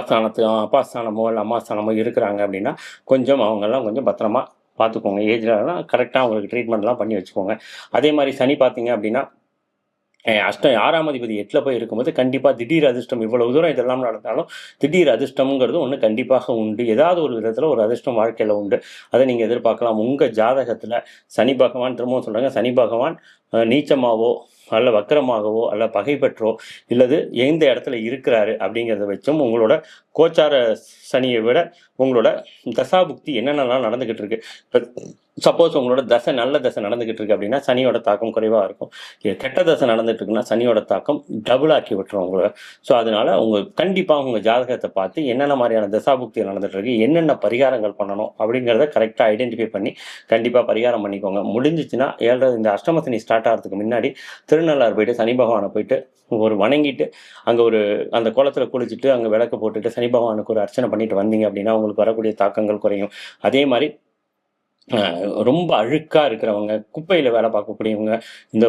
ஸ்தானமோ இல்லை அம்மா ஸ்தானமோ இருக்கிறாங்க அப்படின்னா கொஞ்சம் அவங்கெல்லாம் கொஞ்சம் பத்திரமா பார்த்துக்கோங்க. ஏஜ்லலாம் கரெக்டாக அவங்களுக்கு ட்ரீட்மெண்ட்லாம் பண்ணி வச்சுக்கோங்க. அதே மாதிரி சனி பார்த்தீங்க அப்படின்னா 6ஆம் அதிபதி 8ல் போய் இருக்கும்போது கண்டிப்பாக திடீர் அதிர்ஷ்டம், இவ்வளவு தூரம் இதெல்லாம் நடந்தாலும் திடீர் அதிர்ஷ்டம்ங்கிறது ஒன்று கண்டிப்பாக உண்டு. ஏதாவது ஒரு விதத்தில் ஒரு அதிர்ஷ்டம் வாழ்க்கையில் உண்டு. அதை நீங்கள் எதிர்பார்க்கலாம். உங்கள் ஜாதகத்தில் சனி பகவான், திரும்பவும் சொல்கிறாங்க, சனி பகவான் நீச்சமாவோ அல்ல வக்கரமாகவோ அல்ல பகை பெற்றோ இல்லது எந்த இடத்துல இருக்கிறாரு அப்படிங்கிறத வச்சும் உங்களோட கோச்சார சனியை விட உங்களோட தசாபுக்தி என்னென்னலாம் நடந்துக்கிட்டு இருக்கு. இப்போ சப்போஸ் உங்களோட நல்ல தசை நடந்துக்கிட்டு இருக்கு அப்படின்னா சனியோட தாக்கம் குறைவாக இருக்கும். கெட்ட தசை நடந்துட்டு இருக்குன்னா சனியோட தாக்கம் டபுள் ஆக்கி விட்டுரும் உங்களை. ஸோ அதனால கண்டிப்பாக உங்கள் ஜாதகத்தை பார்த்து என்னென்ன மாதிரியான தசாபுக்திகள் நடந்துட்டு இருக்கு, என்னென்ன பரிகாரங்கள் பண்ணணும் அப்படிங்கிறத கரெக்டாக ஐடென்டிஃபை பண்ணி கண்டிப்பாக பரிகாரம் பண்ணிக்கோங்க. முடிஞ்சிச்சுன்னா இந்த அஷ்டம சனி ஸ்டார்ட் ஆகிறதுக்கு முன்னாடி திருநள்ளாறு போயிட்டு சனி பகவானை போயிட்டு வணங்கிட்டு அங்கே அந்த குளத்தில் குளிச்சுட்டு அங்கே விளக்கு போட்டுட்டு சனி பகவானுக்கு ஒரு அர்ச்சனை பண்ணிட்டு வந்தீங்க அப்படின்னா உங்களுக்கு வரக்கூடிய தாக்கங்கள் குறையும். அதே மாதிரி ரொம்ப அழுக்காக இருக்கிறவங்க, குப்பையில் வேலை பார்க்கக்கூடியவங்க, இந்த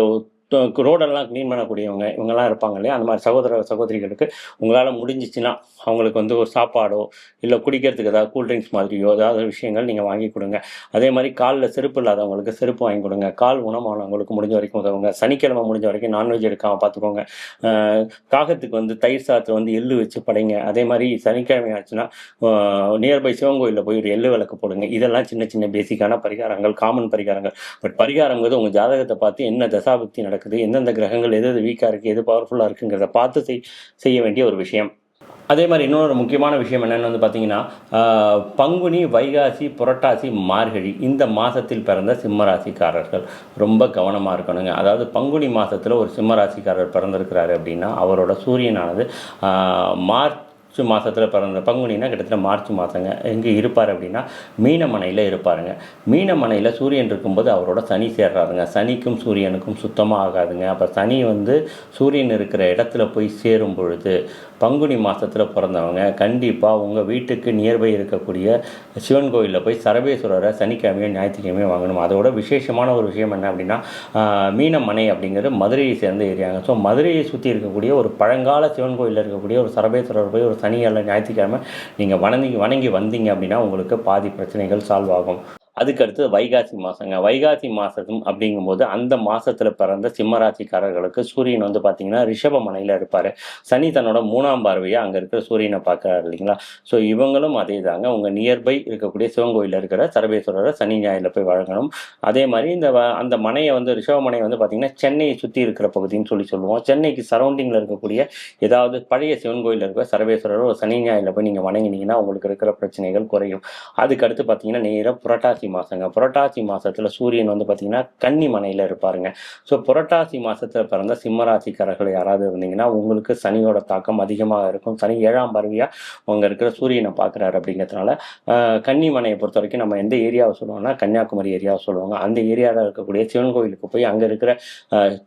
ரோடெல்லாம் க்ளீன் பண்ணக்கூடியவங்க இவங்கெல்லாம் இருப்பாங்க இல்லையா, அந்த மாதிரி சகோதரிகளுக்கு உங்களால் முடிஞ்சிச்சுன்னா அவங்களுக்கு ஒரு சாப்பாடோ இல்லை குடிக்கிறதுக்கு ஏதாவது கூல்ட்ரிங்க்ஸ் மாதிரியோ ஏதாவது விஷயங்கள் நீங்கள் வாங்கி கொடுங்க. அதே மாதிரி காலில் செருப்பு இல்லாதவங்களுக்கு செருப்பு வாங்கி கொடுங்க. கால் குணமானவங்களுக்கு முடிஞ்ச வரைக்கும் உதவுங்க. சனிக்கிழமை முடிஞ்ச வரைக்கும் நான்வெஜ் எடுக்காமல் பார்த்துக்கோங்க. காகத்துக்கு தயிர் சாதத்தில் எள்ளு வச்சு படைங்க. அதே மாதிரி சனிக்கிழமை ஆச்சுன்னா நியர்பை சிவன் கோயிலில் போய் ஒரு எள்ளு விளக்கு போடுங்க. இதெல்லாம் சின்ன சின்ன பேசிக்கான பரிகாரங்கள், காமன் பரிகாரங்கள். பட் பரிகாரங்கிறது உங்கள் ஜாதகத்தை பார்த்து என்ன தசாபுக்தி நடக்குது, எந்தெந்த கிரகங்கள் எது வீக்காக இருக்குது, எது பவர்ஃபுல்லாக இருக்குங்கிறத பார்த்து செய்ய வேண்டிய ஒரு விஷயம். அதே மாதிரி இன்னொரு முக்கியமான விஷயம் என்னென்னு பார்த்தீங்கன்னா, பங்குனி, வைகாசி, புரட்டாசி, மார்கழி இந்த மாதத்தில் பிறந்த சிம்மராசிக்காரர்கள் ரொம்ப கவனமாக இருக்கணுங்க. அதாவது பங்குனி மாதத்தில் ஒரு சிம்மராசிக்காரர் பிறந்திருக்கிறாரு அப்படின்னா அவரோட சூரியனானது மார்ச் மாதத்தில் பிறந்த பங்குனினா கிட்டத்தட்ட மார்ச் மாதங்க எங்கே இருப்பார் அப்படின்னா மீனமனையில் இருப்பாருங்க. மீனமனையில் சூரியன் இருக்கும்போது அவரோட சனி சேர்றாருங்க. சனிக்கும் சூரியனுக்கும் சுத்தமாக ஆகாதுங்க. அப்போ சனி சூரியன் இருக்கிற இடத்துல போய் சேரும் பொழுது பங்குனி மாதத்தில் பிறந்தவங்க கண்டிப்பாக உங்கள் வீட்டுக்கு நியர்பை இருக்கக்கூடிய சிவன் கோயிலில் போய் சரபேஸ்வரரை சனிக்கிழமையோ ஞாயிற்றுக்கிழமையோ வாங்கணும். அதோட விசேஷமான ஒரு விஷயம் என்ன அப்படின்னா, மீனமனை அப்படிங்கிறது மதுரையை சேர்ந்த ஏரியாங்க. ஸோ மதுரையை சுற்றி இருக்கக்கூடிய ஒரு பழங்கால சிவன் கோயிலில் இருக்கக்கூடிய ஒரு சரபேஸ்வரர் போய் ஒரு சனி அல்ல ஞாயிற்றுக்கிழமை நீங்கள் வணங்கி வந்தீங்க அப்படின்னா உங்களுக்கு பாதி பிரச்சனைகள் சால்வ் ஆகும். அதுக்கடுத்து வைகாசி மாதங்க. வைகாசி மாதம் அப்படிங்கும்போது அந்த மாதத்தில் பிறந்த சிம்மராசிக்காரர்களுக்கு சூரியன் பார்த்தீங்கன்னா ரிஷபமனையில் இருப்பார். சனி தன்னோட 3ஆம் பார்வையாக அங்கே இருக்கிற சூரியனை பார்க்குறாரு இல்லைங்களா. ஸோ இவங்களும் அதே தாங்க, உங்கள் நியர்பை இருக்கக்கூடிய சிவன் கோயிலில் இருக்கிற சரபேஸ்வரரை சனி ஞாயிறில் போய் வழங்கணும். அதே மாதிரி அந்த மனையை ரிஷபமனை பார்த்தீங்கன்னா சென்னையை சுற்றி இருக்கிற பகுதின்னு சொல்லுவோம். சென்னைக்கு சரௌண்டிங்கில் இருக்கக்கூடிய ஏதாவது பழைய சிவன் கோயிலில் இருக்கிற சரபேஸ்வரர் ஒரு சனி ஞாயிறில் போய் நீங்கள் வணங்கினீங்கன்னா உங்களுக்கு இருக்கிற பிரச்சனைகள் குறையும். அதுக்கடுத்து பார்த்தீங்கன்னா நேராக புரட்டாசி மாதங்க. புரட்டாசி மாதத்தில் சூரியன் பார்த்தீங்கன்னா கன்னி மனையில் இருப்பாருங்க. ஸோ புரட்டாசி மாதத்தில் பிறந்த சிம்மராசிக்காரர்கள் யாராவது இருந்தீங்கன்னா உங்களுக்கு சனியோட தாக்கம் அதிகமாக இருக்கும். சனி 7ஆம் பார்வையாக அவங்க இருக்கிற சூரியனை பார்க்குறாரு. அப்படிங்கிறதுனால கன்னி மனையை பொறுத்த வரைக்கும் நம்ம எந்த ஏரியாவை சொல்லுவோம்னா கன்னியாகுமரி ஏரியாவை சொல்லுவாங்க. அந்த ஏரியாவில் இருக்கக்கூடிய சிவன் கோயிலுக்கு போய் அங்கே இருக்கிற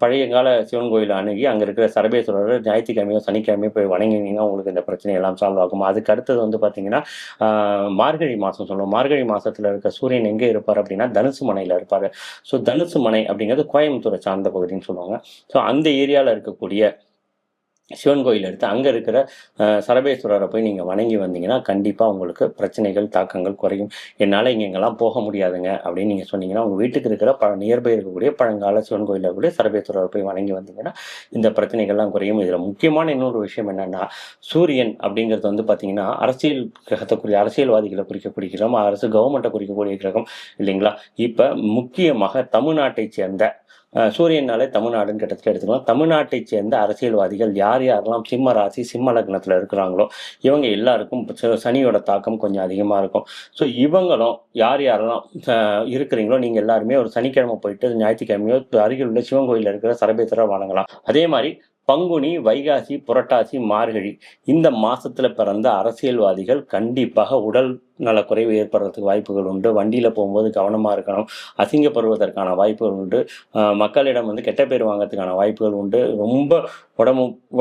பழைய கால சிவன் கோயிலை அணுகி அங்கே இருக்கிற சரபேஸ்வரர் ஞாயிற்றுக்கிழமையோ சனிக்கிழமையோ போய் வணங்கினீங்கன்னா உங்களுக்கு இந்த பிரச்சனை எல்லாம் சால்வ் ஆகும். அதுக்கு அடுத்தது பார்த்தீங்கன்னா மார்கழி மாதம் சொல்லுவோம். மார்கழி மாதத்தில் இருக்க சூரியன் எங்கே இருப்பார் அப்படின்னா தனுசு மனையில் இருப்பார். ஸோ தனுசு மனை அப்படிங்கிறது கோயம்புத்தூரை சார்ந்த பகுதின்னு சொல்லுவாங்க. ஸோ அந்த ஏரியாவில் இருக்கக்கூடிய சிவன் கோயில் எடுத்து அங்கே இருக்கிற சரபேஸ்வரரை போய் நீங்கள் வணங்கி வந்தீங்கன்னா கண்டிப்பாக உங்களுக்கு பிரச்சனைகள் தாக்கங்கள் குறையும். என்னால் இங்கெங்கெல்லாம் போக முடியாதுங்க அப்படின்னு நீங்கள் சொன்னீங்கன்னா உங்கள் வீட்டுக்கு இருக்கிற நியர்பை இருக்கக்கூடிய பழங்கால சிவன் கோயிலில் இருக்கக்கூடிய சரபேஸ்வரரை போய் வணங்கி வந்தீங்கன்னா இந்த பிரச்சனைகள்லாம் குறையும். இதில் முக்கியமான இன்னொரு விஷயம் என்னென்னா, சூரியன் அப்படிங்கிறது பார்த்தீங்கன்னா அரசியல் கிரகத்தை அரசியல்வாதிகளை குறிக்கக்கூடிய கிரகம், அரசு கவர்மெண்ட்டை குறிக்கக்கூடிய கிரகம் இல்லைங்களா. இப்போ முக்கியமாக தமிழ்நாட்டை சேர்ந்த சூரியனாலே தமிழ்நாடுன்னு கிட்டத்தட்ட எடுத்துக்கலாம். தமிழ்நாட்டை சேர்ந்த அரசியல்வாதிகள் யாரெல்லாம் சிம்ம ராசி சிம்ம லக்னத்தில் இருக்கிறாங்களோ இவங்க எல்லாருக்கும் சனியோட தாக்கம் கொஞ்சம் அதிகமாக இருக்கும். ஸோ இவங்களும் யாரெல்லாம் இருக்கிறீங்களோ நீங்கள் எல்லாருமே ஒரு சனிக்கிழமை போயிட்டு ஞாயிற்றுக்கிழமையோ அருகில் உள்ள சிவன் கோயிலில் இருக்கிற சரபேஸ்வரரை வணங்கலாம். அதே மாதிரி பங்குனி, வைகாசி, புரட்டாசி, மார்கழி இந்த மாசத்துல பிறந்த அரசியல்வாதிகள் கண்டிப்பாக உடல் நலக்குறைவு ஏற்படுறதுக்கு வாய்ப்புகள் உண்டு. வண்டியில் போகும்போது கவனமாக இருக்கணும். அசிங்கப்படுவதற்கான வாய்ப்புகள் உண்டு. மக்களிடம் கெட்ட பேர் வாங்கிறதுக்கான வாய்ப்புகள் உண்டு. ரொம்ப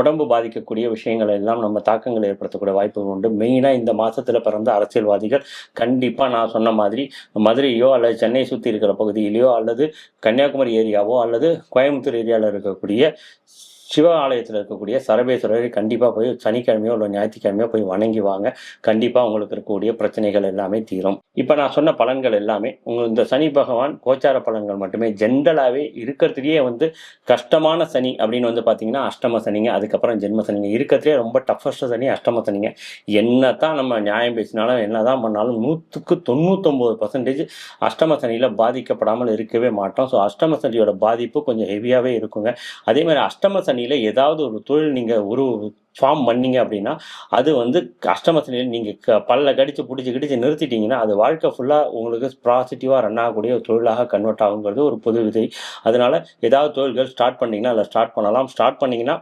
உடம்பு பாதிக்கக்கூடிய விஷயங்கள் எல்லாம் நம்ம தாக்கங்கள் ஏற்படுத்தக்கூடிய வாய்ப்புகள் உண்டு. மெயினாக இந்த மாதத்தில் பிறந்த அரசியல்வாதிகள் கண்டிப்பாக நான் சொன்ன மாதிரி மதுரையோ அல்லது சென்னை சுற்றி இருக்கிற பகுதியிலையோ அல்லது கன்னியாகுமரி ஏரியாவோ அல்லது கோயம்புத்தூர் ஏரியாவில் இருக்கக்கூடிய சிவ ஆலயத்தில் இருக்கக்கூடிய சரபேஸ்வரரை கண்டிப்பாக போய் சனிக்கிழமையோ இல்லை ஞாயிற்றுக்கிழமையோ போய் வணங்கி வாங்க. கண்டிப்பாக உங்களுக்கு இருக்கக்கூடிய பிரச்சனைகள் எல்லாமே தீரும். இப்போ நான் சொன்ன பலன்கள் எல்லாமே இந்த சனி பகவான் கோச்சார பலன்கள் மட்டுமே. ஜென்ரலாகவே இருக்கிறதுலேயே கஷ்டமான சனி அப்படின்னு பார்த்தீங்கன்னா அஷ்டம சனிங்க, அதுக்கப்புறம் ஜென்ம சனிங்க. இருக்கிறதுலே ரொம்ப டஃபஸ்ட் சனி அஷ்டம சனிங்க. என்ன தான் நம்ம நியாயம் பேசினாலும் என்ன தான் பண்ணாலும் 99% அஷ்டம சனியில் பாதிக்கப்படாமல் இருக்கவே மாட்டோம். ஸோ அஷ்டம சனியோட பாதிப்பு கொஞ்சம் ஹெவியாகவே இருக்குங்க. அதே மாதிரி அஷ்டம சனியில் ஏதாவது ஒரு தொழில் நீங்கள் ஒரு ஃபார்ம் பண்ணீங்க அப்படின்னா அது அஷ்டம சனியில் நீங்கள் பல்ல கடிச்சு பிடிச்சி நிறுத்திட்டீங்கன்னா அது வாழ்க்கை ஃபுல்லாக உங்களுக்கு பாசிட்டிவாக ரன் ஆகக்கூடிய ஒரு தொழிலாக கன்வெர்ட் ஆகுங்கிறது ஒரு பொது விதை. அதனால் ஏதாவது தொழில்கள் ஸ்டார்ட் பண்ணிங்கன்னா அதில் ஸ்டார்ட் பண்ணலாம். ஸ்டார்ட் பண்ணிங்கன்னா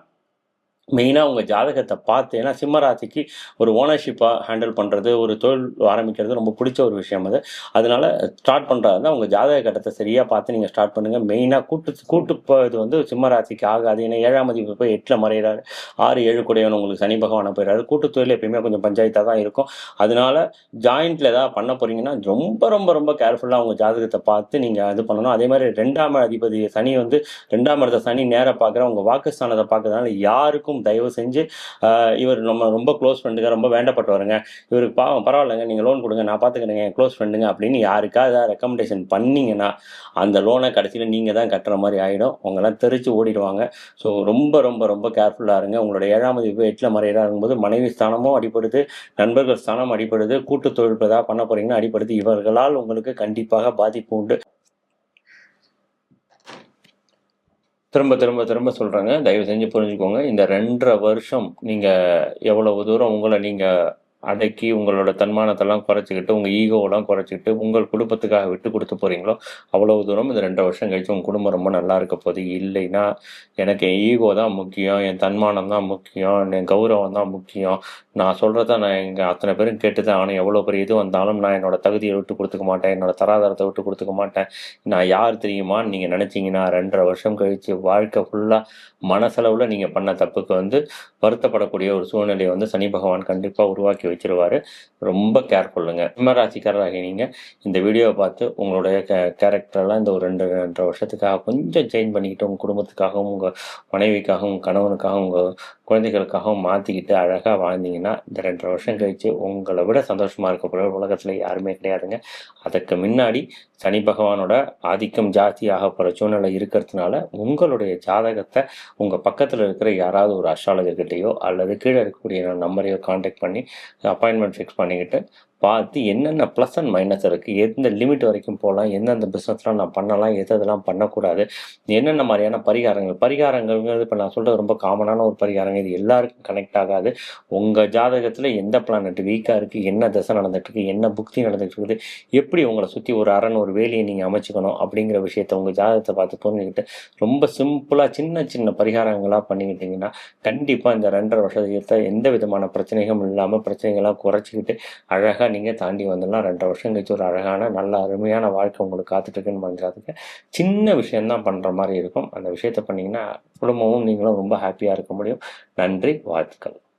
மெயினாக உங்கள் ஜாதகத்தை பார்த்து, ஏன்னா சிம்மராசிக்கு ஒரு ஓனர்ஷிப்பாக ஹேண்டில் பண்ணுறது, ஒரு தொழில் ஆரம்பிக்கிறது ரொம்ப பிடிச்ச ஒரு விஷயம் அது. அதனால் ஸ்டார்ட் பண்ணுறதா உங்கள் ஜாதக கட்டத்தை சரியாக பார்த்து நீங்கள் ஸ்டார்ட் பண்ணுங்கள். மெயினாக கூட்டு இது சிம்மராசிக்கு ஆகாது. ஏன்னா 7ஆம் அதிபதி போய் 8ல் மறைகிறாரு. 6, 7 கூடையவன் உங்களுக்கு சனி பகவானை போயிடுறாரு. கூட்டு தொழில் எப்பயுமே கொஞ்சம் பஞ்சாயத்தாக தான் இருக்கும். அதனால் ஜாயிண்ட்டில் ஏதாவது பண்ண போகிறீங்கன்னா ரொம்ப ரொம்ப ரொம்ப கேர்ஃபுல்லாக உங்கள் ஜாதகத்தை பார்த்து நீங்கள் இது பண்ணணும். அதே மாதிரி 2ஆம் அதிபதி சனி 2ஆம் இடத்த சனி நேராக பார்க்குற உங்கள் வாக்குஸ்தானத்தை பார்க்கறதுனால யாருக்கும் தயவு செஞ்சு இவர் நம்ம ரொம்ப க்ளோஸ் ஃப்ரெண்டுங்க, ரொம்ப வேண்டப்பட்டவருங்க, இவருக்கு பரவாயில்லைங்க, நீங்கள் லோன் கொடுங்க, நான் பார்த்துக்கிறேங்க, க்ளோஸ் ஃப்ரெண்டுங்க அப்படின்னு யாருக்காவது ரெக்கமெண்டேஷன் பண்ணிங்கன்னா அந்த லோனை கடைசியில் நீங்கள் தான் கட்டுற மாதிரி ஆகிடும். அவங்கெல்லாம் தெரிச்சு ஓடிடுவாங்க. ஸோ ரொம்ப ரொம்ப ரொம்ப கேர்ஃபுல்லாக இருங்க. உங்களோட 7ஆம் அதிபதி 8ல் மறையிறா இருக்கும்போது மனைவி ஸ்தானமும் அடிப்படுது, நண்பர்கள் ஸ்தானம் அடிப்படுது, கூட்டு தொழில் ஏதாவது பண்ண போகிறீங்கன்னா அடிப்படுது. இவர்களால் உங்களுக்கு கண்டிப்பாக பாதிப்பு உண்டு. திரும்ப திரும்ப திரும்ப சொல்கிறேங்க, தயவு செஞ்சு புரிஞ்சுக்கோங்க. இந்த 2.5 வருஷம் நீங்கள் எவ்வளவு தூரம் உங்களை நீங்கள் அடக்கி உங்களோட தன்மானத்தெல்லாம் குறைச்சிக்கிட்டு உங்கள் ஈகோவெல்லாம் குறைச்சிக்கிட்டு உங்கள் குடும்பத்துக்காக விட்டு கொடுத்து போகிறீங்களோ அவ்வளவு தூரம் இந்த 2.5 வருஷம் கழிச்சு உங்கள் குடும்பம் ரொம்ப நல்லா இருக்க போகுது. இல்லைன்னா எனக்கு என் ஈகோ தான் முக்கியம், என் தன்மானம் தான் முக்கியம், என் கௌரவம் தான் முக்கியம், நான் சொல்கிறத நான் எங்கள் அத்தனை பேரும் கேட்டு தான் ஆகணும், எவ்வளோ பெரிய இது வந்தாலும் நான் என்னோட தகுதியை விட்டு கொடுத்துக்க மாட்டேன், என்னோட தராதரத்தை விட்டு கொடுத்துக்க மாட்டேன், நான் யார் தெரியுமான்னு நீங்கள் நினச்சிங்கன்னா 2.5 வருஷம் கழித்து வாழ்க்கை ஃபுல்லாக மனசளவில் நீங்கள் பண்ண தப்புக்கு வருத்தப்படக்கூடிய ஒரு சூழ்நிலையை சனி பகவான் கண்டிப்பாக உருவாக்கி வச்சிருவாரு. ரொம்ப கேர்ஃபுல்லுங்க. சிம்மராசிக்காரராக நீங்கள் இந்த வீடியோவை பார்த்து உங்களுடைய கேரக்டரெல்லாம் இந்த ஒரு 2.5 வருஷத்துக்காக கொஞ்சம் சேஞ்ச் பண்ணிக்கிட்டு உங்கள் குடும்பத்துக்காகவும் உங்கள் மனைவிக்காகவும் உங்கள் கணவனுக்காகவும் உங்கள் குழந்தைகளுக்காகவும் மாற்றிக்கிட்டு அழகாக வாழ்ந்தீங்கன்னா இந்த 2.5 வருஷம் கழித்து உங்களை விட சந்தோஷமாக இருக்கக்கூடிய உலகத்தில் யாருமே கிடையாதுங்க. அதுக்கு முன்னாடி சனி பகவானோட ஆதிக்கம் ஜாஸ்தியாக போகிற சூழ்நிலை இருக்கிறதுனால உங்களுடைய ஜாதகத்தை உங்கள் பக்கத்தில் இருக்கிற யாராவது ஒரு அஸ்ட்ராலஜர்கிட்டையோ அல்லது கீழே இருக்கக்கூடிய நம்பரையோ கான்டாக்ட் பண்ணி அப்பாயின்மெண்ட் ஃபிக்ஸ் பண்ணிக்கிட்டு பார்த்து என்னென்ன ப்ளஸ் அண்ட் மைனஸ் இருக்குது, எந்த லிமிட் வரைக்கும் போகலாம், எந்தெந்த பிஸ்னஸ்லாம் நான் பண்ணலாம், எதெல்லாம் பண்ணக்கூடாது, என்னென்ன மாதிரியான பரிகாரங்கள்ங்கிறது இப்போ நான் சொல்கிறது ரொம்ப காமனான ஒரு பரிகாரங்க. இது எல்லாருக்கும் கனெக்ட் ஆகாது. உங்கள் ஜாதகத்தில் எந்த பிளானட் வீக்காக இருக்குது, என்ன தசை நடந்துகிட்ருக்கு, என்ன புக்தி நடந்துகிட்டு இருக்குது, எப்படி உங்களை சுற்றி ஒரு அரண் ஒரு வேலையை நீங்கள் அமைச்சிக்கணும் அப்படிங்கிற விஷயத்தை உங்கள் ஜாதகத்தை பார்த்து புரிஞ்சுக்கிட்டு ரொம்ப சிம்பிளாக சின்ன சின்ன பரிகாரங்களாக பண்ணிக்கிட்டிங்கன்னா கண்டிப்பாக இந்த 2.5 வருஷத்தை எந்த விதமான பிரச்சனைகளும் இல்லாமல் பிரச்சனைகளாக குறைச்சிக்கிட்டு அழகாக நீங்கள் தாண்டி வந்துடலாம். 2.5 வருஷம் கழிச்சு ஒரு அழகான நல்ல அருமையான வாழ்க்கை உங்களுக்கு காத்துட்ருக்குன்னு பண்ணுறதுக்கு சின்ன விஷயந்தான் பண்ணுற மாதிரி இருக்கும். அந்த விஷயத்த பண்ணிங்கன்னா குடும்பமும் நீங்களும் ரொம்ப ஹாப்பியாக இருக்க முடியும். நன்றி, வாழ்த்துக்கள்.